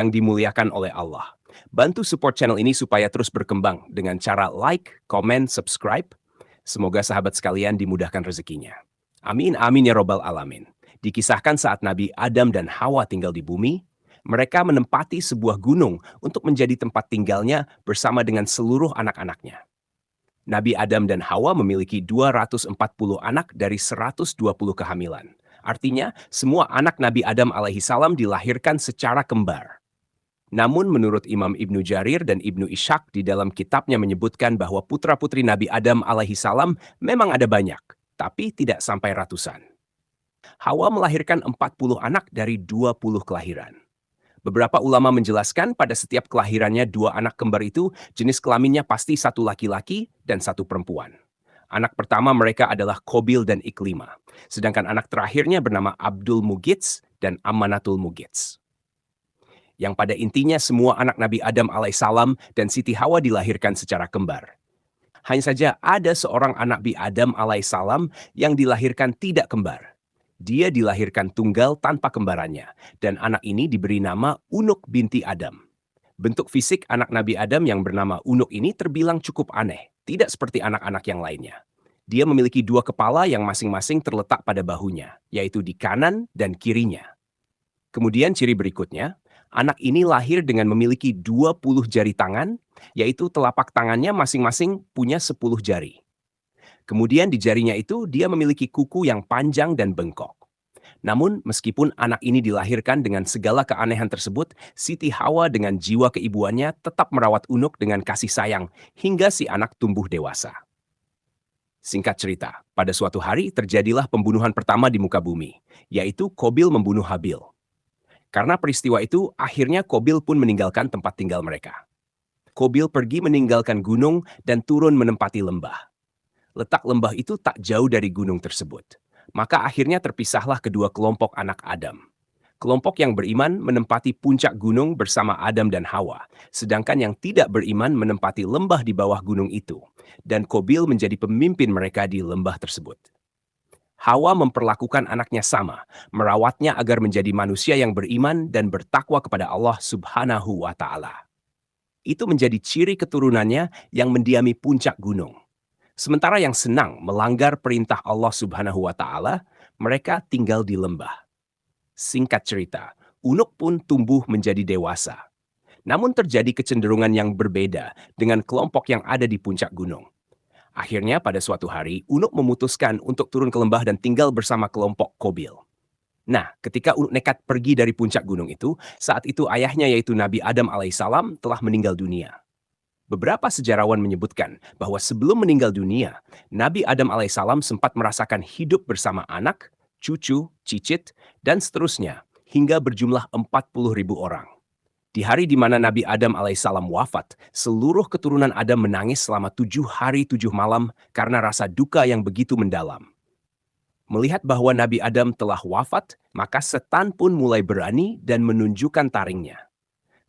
yang dimuliakan oleh Allah. Bantu support channel ini supaya terus berkembang dengan cara like, komen, subscribe. Semoga sahabat sekalian dimudahkan rezekinya. Amin, amin ya robbal alamin. Dikisahkan saat Nabi Adam dan Hawa tinggal di bumi, mereka menempati sebuah gunung untuk menjadi tempat tinggalnya bersama dengan seluruh anak-anaknya. Nabi Adam dan Hawa memiliki 240 anak dari 120 kehamilan. Artinya, semua anak Nabi Adam alaihi salam dilahirkan secara kembar. Namun menurut Imam Ibnu Jarir dan Ibnu Ishaq di dalam kitabnya menyebutkan bahwa putra-putri Nabi Adam alaihi salam memang ada banyak, tapi tidak sampai ratusan. Hawa melahirkan 40 anak dari 20 kelahiran. Beberapa ulama menjelaskan pada setiap kelahirannya dua anak kembar itu jenis kelaminnya pasti satu laki-laki dan satu perempuan. Anak pertama mereka adalah Kobil dan Iklima, sedangkan anak terakhirnya bernama Abdul Mugits dan Amanatul Mugits. Yang pada intinya semua anak Nabi Adam alaihissalam dan Siti Hawa dilahirkan secara kembar. Hanya saja ada seorang anak Nabi Adam alaihissalam yang dilahirkan tidak kembar. Dia dilahirkan tunggal tanpa kembarannya, dan anak ini diberi nama Unuk binti Adam. Bentuk fisik anak Nabi Adam yang bernama Unuk ini terbilang cukup aneh, tidak seperti anak-anak yang lainnya. Dia memiliki dua kepala yang masing-masing terletak pada bahunya, yaitu di kanan dan kirinya. Kemudian ciri berikutnya, anak ini lahir dengan memiliki 20 jari tangan, yaitu telapak tangannya masing-masing punya 10 jari. Kemudian di jarinya itu dia memiliki kuku yang panjang dan bengkok. Namun meskipun anak ini dilahirkan dengan segala keanehan tersebut, Siti Hawa dengan jiwa keibuannya tetap merawat Unuk dengan kasih sayang hingga si anak tumbuh dewasa. Singkat cerita, pada suatu hari terjadilah pembunuhan pertama di muka bumi, yaitu Kobil membunuh Habil. Karena peristiwa itu, akhirnya Kobil pun meninggalkan tempat tinggal mereka. Kobil pergi meninggalkan gunung dan turun menempati lembah. Letak lembah itu tak jauh dari gunung tersebut. Maka akhirnya terpisahlah kedua kelompok anak Adam. Kelompok yang beriman menempati puncak gunung bersama Adam dan Hawa, sedangkan yang tidak beriman menempati lembah di bawah gunung itu. Dan Kobil menjadi pemimpin mereka di lembah tersebut. Hawa memperlakukan anaknya sama, merawatnya agar menjadi manusia yang beriman dan bertakwa kepada Allah Subhanahu wa Ta'ala. Itu menjadi ciri keturunannya yang mendiami puncak gunung. Sementara yang senang melanggar perintah Allah Subhanahu wa Ta'ala, mereka tinggal di lembah. Singkat cerita, Unuk pun tumbuh menjadi dewasa. Namun terjadi kecenderungan yang berbeda dengan kelompok yang ada di puncak gunung. Akhirnya pada suatu hari, Unuk memutuskan untuk turun ke lembah dan tinggal bersama kelompok Kobil. Nah, ketika Unuk nekat pergi dari puncak gunung itu, saat itu ayahnya yaitu Nabi Adam alaihissalam telah meninggal dunia. Beberapa sejarawan menyebutkan bahwa sebelum meninggal dunia, Nabi Adam alaihissalam sempat merasakan hidup bersama anak, cucu, cicit, dan seterusnya hingga berjumlah 40.000 orang. Di hari di mana Nabi Adam alaihissalam wafat, seluruh keturunan Adam menangis selama 7 hari 7 malam karena rasa duka yang begitu mendalam. Melihat bahwa Nabi Adam telah wafat, maka setan pun mulai berani dan menunjukkan taringnya.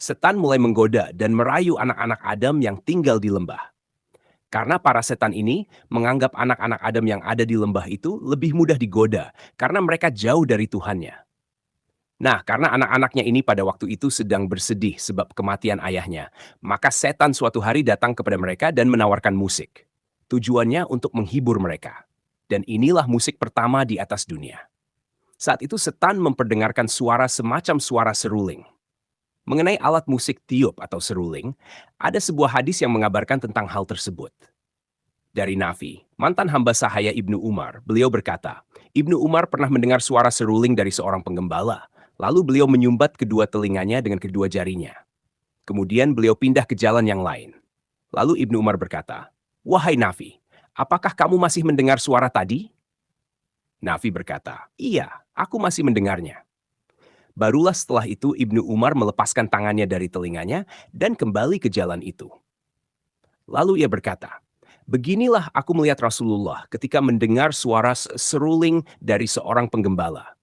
Setan mulai menggoda dan merayu anak-anak Adam yang tinggal di lembah. Karena para setan ini menganggap anak-anak Adam yang ada di lembah itu lebih mudah digoda karena mereka jauh dari Tuhannya. Nah, karena anak-anaknya ini pada waktu itu sedang bersedih sebab kematian ayahnya, maka setan suatu hari datang kepada mereka dan menawarkan musik. Tujuannya untuk menghibur mereka. Dan inilah musik pertama di atas dunia. Saat itu setan memperdengarkan suara semacam suara seruling. Mengenai alat musik tiup atau seruling, ada sebuah hadis yang mengabarkan tentang hal tersebut. Dari Nafi, mantan hamba sahaya Ibnu Umar, beliau berkata, Ibnu Umar pernah mendengar suara seruling dari seorang penggembala. Lalu beliau menyumbat kedua telinganya dengan kedua jarinya. Kemudian beliau pindah ke jalan yang lain. Lalu Ibnu Umar berkata, "Wahai Nafi, apakah kamu masih mendengar suara tadi?" Nafi berkata, "Iya, aku masih mendengarnya." Barulah setelah itu Ibnu Umar melepaskan tangannya dari telinganya dan kembali ke jalan itu. Lalu ia berkata, "Beginilah aku melihat Rasulullah ketika mendengar suara seruling dari seorang penggembala.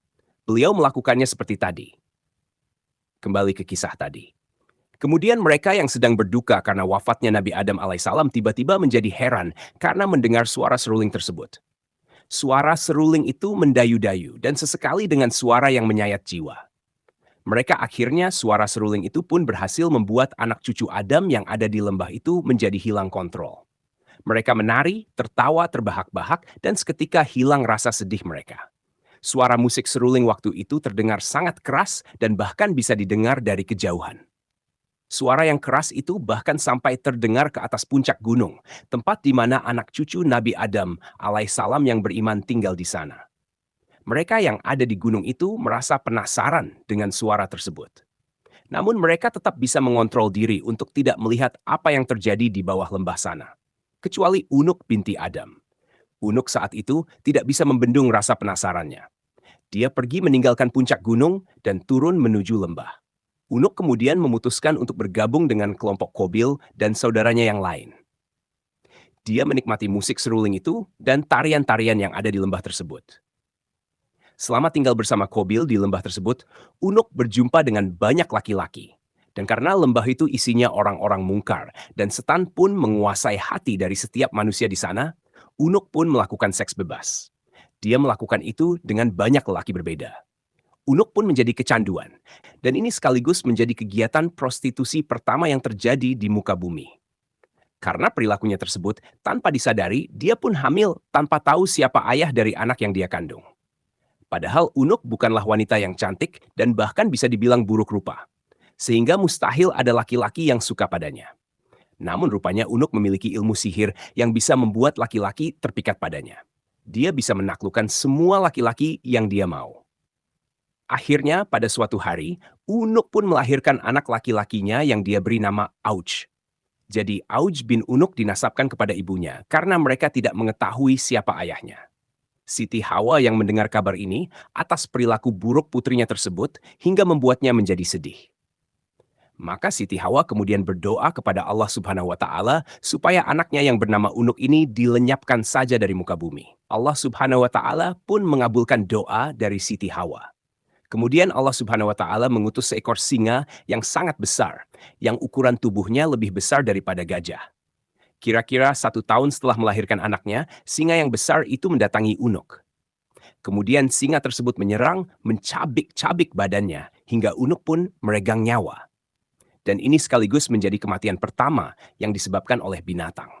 Beliau melakukannya seperti tadi." Kembali ke kisah tadi. Kemudian mereka yang sedang berduka karena wafatnya Nabi Adam alaihissalam tiba-tiba menjadi heran karena mendengar suara seruling tersebut. Suara seruling itu mendayu-dayu dan sesekali dengan suara yang menyayat jiwa. Mereka akhirnya suara seruling itu pun berhasil membuat anak cucu Adam yang ada di lembah itu menjadi hilang kontrol. Mereka menari, tertawa terbahak-bahak, dan seketika hilang rasa sedih mereka. Suara musik seruling waktu itu terdengar sangat keras dan bahkan bisa didengar dari kejauhan. Suara yang keras itu bahkan sampai terdengar ke atas puncak gunung, tempat di mana anak cucu Nabi Adam alaihissalam yang beriman tinggal di sana. Mereka yang ada di gunung itu merasa penasaran dengan suara tersebut. Namun mereka tetap bisa mengontrol diri untuk tidak melihat apa yang terjadi di bawah lembah sana. Kecuali Unuk binti Adam. Unuk saat itu tidak bisa membendung rasa penasarannya. Dia pergi meninggalkan puncak gunung dan turun menuju lembah. Unuk kemudian memutuskan untuk bergabung dengan kelompok Kobil dan saudaranya yang lain. Dia menikmati musik seruling itu dan tarian-tarian yang ada di lembah tersebut. Selama tinggal bersama Kobil di lembah tersebut, Unuk berjumpa dengan banyak laki-laki. Dan karena lembah itu isinya orang-orang mungkar dan setan pun menguasai hati dari setiap manusia di sana, Unuk pun melakukan seks bebas. Dia melakukan itu dengan banyak lelaki berbeda. Unuk pun menjadi kecanduan, dan ini sekaligus menjadi kegiatan prostitusi pertama yang terjadi di muka bumi. Karena perilakunya tersebut, tanpa disadari, dia pun hamil tanpa tahu siapa ayah dari anak yang dia kandung. Padahal Unuk bukanlah wanita yang cantik dan bahkan bisa dibilang buruk rupa. Sehingga mustahil ada laki-laki yang suka padanya. Namun rupanya Unuk memiliki ilmu sihir yang bisa membuat laki-laki terpikat padanya. Dia bisa menaklukkan semua laki-laki yang dia mau. Akhirnya pada suatu hari, Unuk pun melahirkan anak laki-lakinya yang dia beri nama Auj. Jadi Auj bin Unuk dinasabkan kepada ibunya karena mereka tidak mengetahui siapa ayahnya. Siti Hawa yang mendengar kabar ini atas perilaku buruk putrinya tersebut hingga membuatnya menjadi sedih. Maka Siti Hawa kemudian berdoa kepada Allah Subhanahu wa Ta'ala supaya anaknya yang bernama Unuk ini dilenyapkan saja dari muka bumi. Allah Subhanahu wa Ta'ala pun mengabulkan doa dari Siti Hawa. Kemudian Allah Subhanahu wa Ta'ala mengutus seekor singa yang sangat besar, yang ukuran tubuhnya lebih besar daripada gajah. Kira-kira 1 tahun setelah melahirkan anaknya, singa yang besar itu mendatangi Unuk. Kemudian singa tersebut menyerang, mencabik-cabik badannya, hingga Unuk pun meregang nyawa. Dan ini sekaligus menjadi kematian pertama yang disebabkan oleh binatang.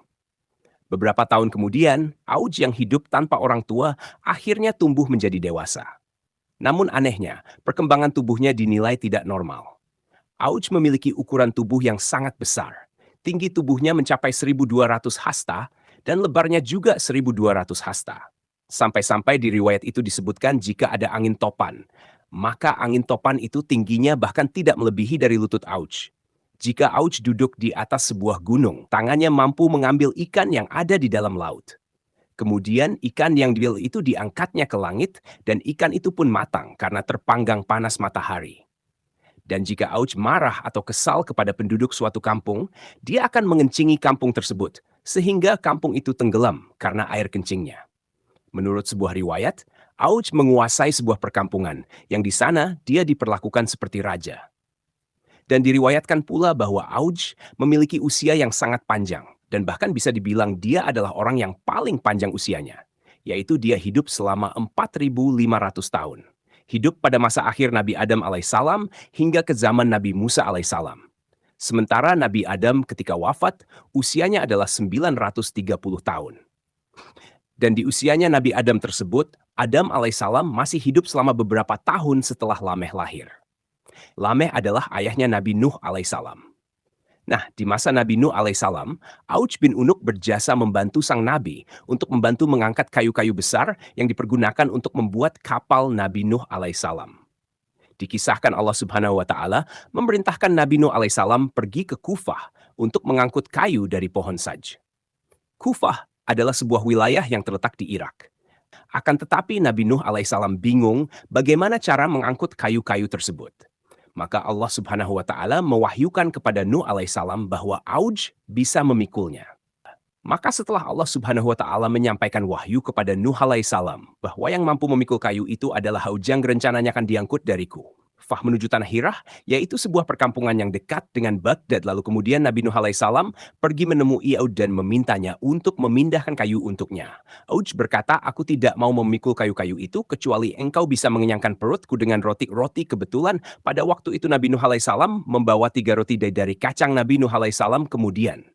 Beberapa tahun kemudian, Auj yang hidup tanpa orang tua akhirnya tumbuh menjadi dewasa. Namun anehnya, perkembangan tubuhnya dinilai tidak normal. Auj memiliki ukuran tubuh yang sangat besar. Tinggi tubuhnya mencapai 1.200 hasta dan lebarnya juga 1.200 hasta. Sampai-sampai di riwayat itu disebutkan jika ada angin topan, maka angin topan itu tingginya bahkan tidak melebihi dari lutut Auj. Jika Auj duduk di atas sebuah gunung, tangannya mampu mengambil ikan yang ada di dalam laut. Kemudian ikan yang diambil itu diangkatnya ke langit dan ikan itu pun matang karena terpanggang panas matahari. Dan jika Auj marah atau kesal kepada penduduk suatu kampung, dia akan mengencingi kampung tersebut, sehingga kampung itu tenggelam karena air kencingnya. Menurut sebuah riwayat, Auj menguasai sebuah perkampungan, yang di sana dia diperlakukan seperti raja. Dan diriwayatkan pula bahwa Auj memiliki usia yang sangat panjang, dan bahkan bisa dibilang dia adalah orang yang paling panjang usianya, yaitu dia hidup selama 4.500 tahun. Hidup pada masa akhir Nabi Adam alaihissalam hingga ke zaman Nabi Musa alaihissalam. Sementara Nabi Adam ketika wafat, usianya adalah 930 tahun. Dan di usianya Nabi Adam tersebut, Adam alaihissalam masih hidup selama beberapa tahun setelah Lameh lahir. Lameh adalah ayahnya Nabi Nuh alaihissalam. Nah, di masa Nabi Nuh alaihissalam, Auj bin Unuk berjasa membantu sang nabi untuk membantu mengangkat kayu-kayu besar yang dipergunakan untuk membuat kapal Nabi Nuh alaihissalam. Dikisahkan Allah Subhanahu wa Ta'ala memerintahkan Nabi Nuh alaihissalam pergi ke Kufah untuk mengangkut kayu dari pohon saj. Kufah adalah sebuah wilayah yang terletak di Irak. Akan tetapi Nabi Nuh alaihissalam bingung bagaimana cara mengangkut kayu-kayu tersebut. Maka Allah Subhanahu wa Ta'ala mewahyukan kepada Nuh alaihissalam bahwa Auj bisa memikulnya. Maka setelah Allah Subhanahu wa Ta'ala menyampaikan wahyu kepada Nuh alaihissalam bahwa yang mampu memikul kayu itu adalah Auj yang rencananya akan diangkut dariku, Kufah menuju tanah Hirah, yaitu sebuah perkampungan yang dekat dengan Baghdad. Lalu kemudian Nabi Nuh alaihissalam pergi menemui Aud dan memintanya untuk memindahkan kayu untuknya. Aud berkata, aku tidak mau memikul kayu-kayu itu kecuali engkau bisa mengenyangkan perutku dengan roti-roti. Kebetulan pada waktu itu Nabi Nuh alaihissalam membawa 3 roti dari kacang. Nabi Nuh alaihissalam kemudian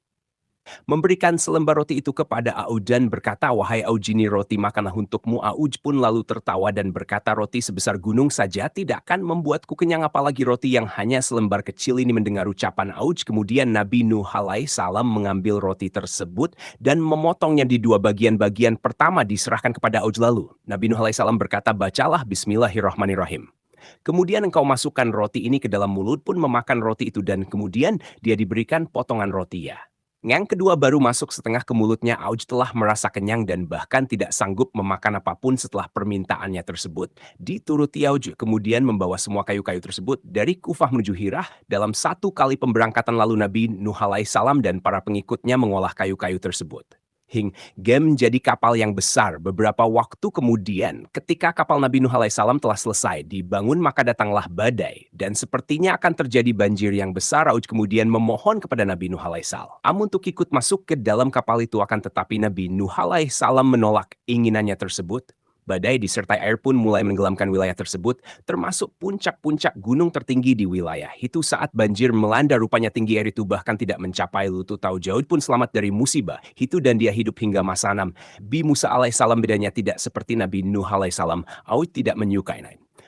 memberikan selembar roti itu kepada Aud dan berkata, wahai Aud, ini roti makanlah untukmu. Aud pun lalu tertawa dan berkata, roti sebesar gunung saja tidak akan membuatku kenyang, apalagi roti yang hanya selembar kecil ini. Mendengar ucapan Aud, kemudian Nabi Nuh alaihissalam mengambil roti tersebut dan memotongnya di 2 bagian. Pertama diserahkan kepada Aud, lalu Nabi Nuh alaihissalam berkata, bacalah Bismillahirrahmanirrahim. Kemudian engkau masukkan roti ini ke dalam mulut, pun memakan roti itu dan kemudian dia diberikan potongan roti ya. Yang kedua baru masuk setengah ke mulutnya. Aud telah merasa kenyang dan bahkan tidak sanggup memakan apapun setelah permintaannya tersebut. Dituruti Aud kemudian membawa semua kayu-kayu tersebut dari Kufah menuju Hirah dalam 1 kali pemberangkatan. Lalu Nabi Nuh alaihissalam dan para pengikutnya mengolah kayu-kayu tersebut hingga menjadi kapal yang besar. Beberapa waktu kemudian, ketika kapal Nabi Nuh alaihissalam telah selesai dibangun, maka datanglah badai dan sepertinya akan terjadi banjir yang besar. Aud kemudian memohon kepada Nabi Nuh alaihissalam untuk ikut masuk ke dalam kapal itu, akan tetapi Nabi Nuh alaihissalam menolak inginannya tersebut. Badai disertai air pun mulai menenggelamkan wilayah tersebut, termasuk puncak-puncak gunung tertinggi di wilayah itu. Saat banjir melanda, rupanya tinggi air itu bahkan tidak mencapai lutut. Aud pun selamat dari musibah itu dan dia hidup hingga masa Nabi Musa alaihissalam. Bedanya tidak seperti Nabi Nuh alaihissalam, Aud tidak menyukai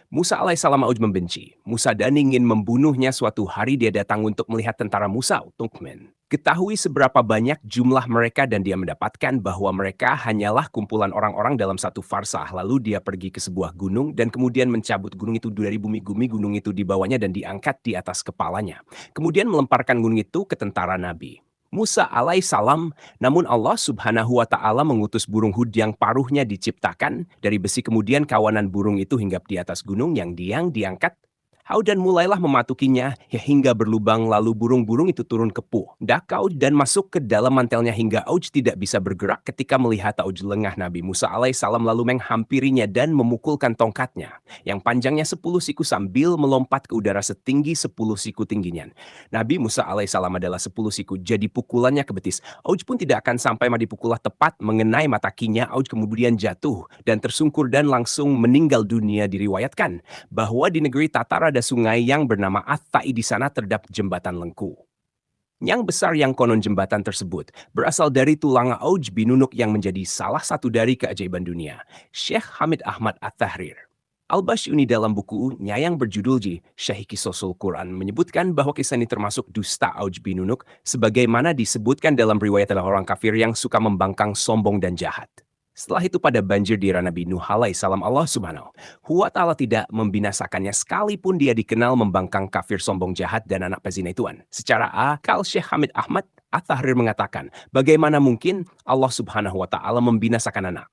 Musa alaihissalam. Aud membenci Musa dan ingin membunuhnya. Suatu hari dia datang untuk melihat tentara Musa untuk ketahui seberapa banyak jumlah mereka, dan dia mendapatkan bahwa mereka hanyalah kumpulan orang-orang dalam 1 farsah. Lalu dia pergi ke sebuah gunung dan kemudian mencabut gunung itu dari bumi. Gunung itu dibawanya dan diangkat di atas kepalanya. Kemudian melemparkan gunung itu ke tentara Nabi Musa alaihissalam. Namun Allah subhanahu wa ta'ala mengutus burung Hud yang paruhnya diciptakan dari besi. Kemudian kawanan burung itu hinggap di atas gunung yang diangkat. Aud dan mulailah mematukinya hingga berlubang. Lalu burung-burung itu turun ke pundak Aud dan masuk ke dalam mantelnya hingga Aud tidak bisa bergerak. Ketika melihat Aud lengah, Nabi Musa alaihissalam lalu menghampirinya dan memukulkan tongkatnya yang panjangnya 10 siku sambil melompat ke udara setinggi 10 siku tingginya. Nabi Musa alaihissalam adalah 10 siku, jadi pukulannya ke betis. Aud pun tidak akan sampai dipukullah tepat mengenai mata kakinya. Aud kemudian jatuh dan tersungkur dan langsung meninggal dunia. Diriwayatkan bahwa di negeri Tatar ada sungai yang bernama Athai. Di sana terdapat jembatan lengku yang besar, yang konon jembatan tersebut berasal dari tulang Aud bin Nunuk yang menjadi salah satu dari keajaiban dunia. Syekh Hamid Ahmad At-Tahrir Al-Bashuni dalam bukunya yang berjudul Syahih Qisosul Quran menyebutkan bahwa kisah ini termasuk dusta Aud bin Nunuk, sebagaimana disebutkan dalam riwayat adalah orang kafir yang suka membangkang, sombong dan jahat. Setelah itu pada banjir di era Nabi Nuh alaihissalam, Allah subhanahu wa ta'ala tidak membinasakannya sekalipun dia dikenal membangkang, kafir, sombong, jahat, dan anak pezina ituan. Secara akal, Syekh Hamid Ahmad At-Tahrir mengatakan, bagaimana mungkin Allah subhanahu wa ta'ala membinasakan anak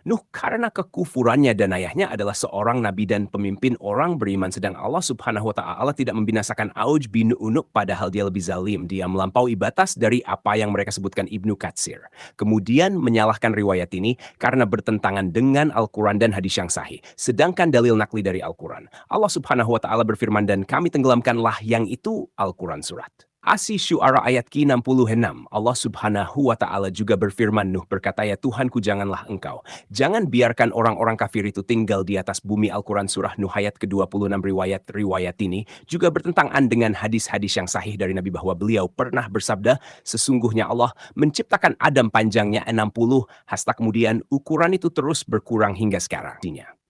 Nuh karena kekufurannya, dan ayahnya adalah seorang nabi dan pemimpin orang beriman. Sedang Allah subhanahu wa ta'ala tidak membinasakan Aud bin Nunuk padahal dia lebih zalim. Dia melampaui batas dari apa yang mereka sebutkan. Ibnu Katsir kemudian menyalahkan riwayat ini karena bertentangan dengan Al-Quran dan hadis yang sahih. Sedangkan dalil nakli dari Al-Quran, Allah subhanahu wa ta'ala berfirman, dan kami tenggelamkanlah yang itu Al-Quran surat Asy-Syu'ara ayat ke-66. Allah subhanahu wa ta'ala juga berfirman, Nuh berkata, ya Tuhanku, janganlah engkau jangan biarkan orang-orang kafir itu tinggal di atas bumi. Al-Quran surah Nuh ayat ke-26. Riwayat ini juga bertentangan dengan hadis-hadis yang sahih dari Nabi bahwa beliau pernah bersabda, sesungguhnya Allah menciptakan Adam panjangnya 60 hasta, kemudian ukuran itu terus berkurang hingga sekarang.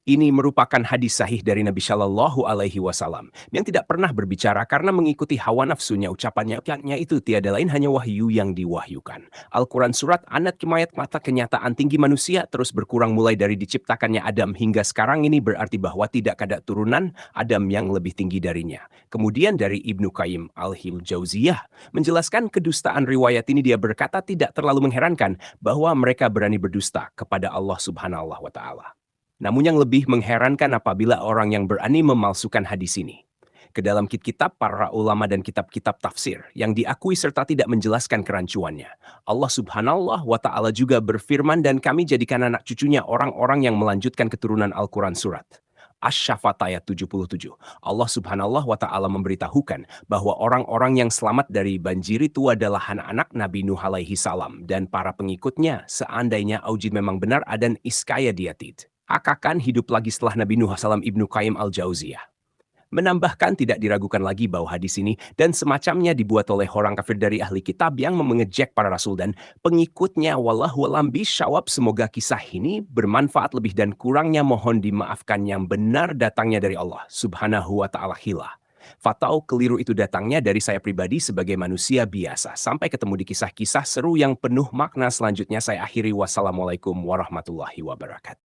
Ini merupakan hadis sahih dari Nabi Shallallahu Alaihi Wasallam yang tidak pernah berbicara karena mengikuti hawa nafsunya. Ucapannya itu tiada lain hanya wahyu yang diwahyukan. Al-Quran surat An-Kimayat, mata kenyataan tinggi manusia terus berkurang mulai dari diciptakannya Adam hingga sekarang. Ini berarti bahwa tidak ada turunan Adam yang lebih tinggi darinya. Kemudian dari Ibnu Qayyim Al-Jauziyah menjelaskan kedustaan riwayat ini. Dia berkata, tidak terlalu mengherankan bahwa mereka berani berdusta kepada Allah Subhanahu wa Ta'ala. Namun yang lebih mengherankan apabila orang yang berani memalsukan hadis ini ke dalam kitab para ulama dan kitab-kitab tafsir yang diakui serta tidak menjelaskan kerancuannya. Allah subhanahu wa ta'ala juga berfirman, dan kami jadikan anak cucunya orang-orang yang melanjutkan keturunan Al-Quran surat Asy-Syafat ayat 77. Allah Subhanahu wa Ta'ala memberitahukan bahwa orang-orang yang selamat dari banjir itu adalah anak-anak Nabi Nuh alaihi salam dan para pengikutnya seandainya Aujid memang benar dan iskaya diatid. Akan hidup lagi setelah Nabi Nuh salam. Ibnu Qayyim al-Jauziyah menambahkan tidak diragukan lagi bahwa hadis ini dan semacamnya dibuat oleh orang kafir dari ahli kitab yang mengejek para rasul dan pengikutnya. Wallahu a'lam bishawab. Semoga kisah ini bermanfaat. Lebih dan kurangnya mohon dimaafkan. Yang benar datangnya dari Allah Subhanahu wa Ta'ala. Hilah fatau keliru itu datangnya dari saya pribadi sebagai manusia biasa. Sampai ketemu di kisah-kisah seru yang penuh makna selanjutnya. Saya akhiri. Wassalamualaikum warahmatullahi wabarakatuh.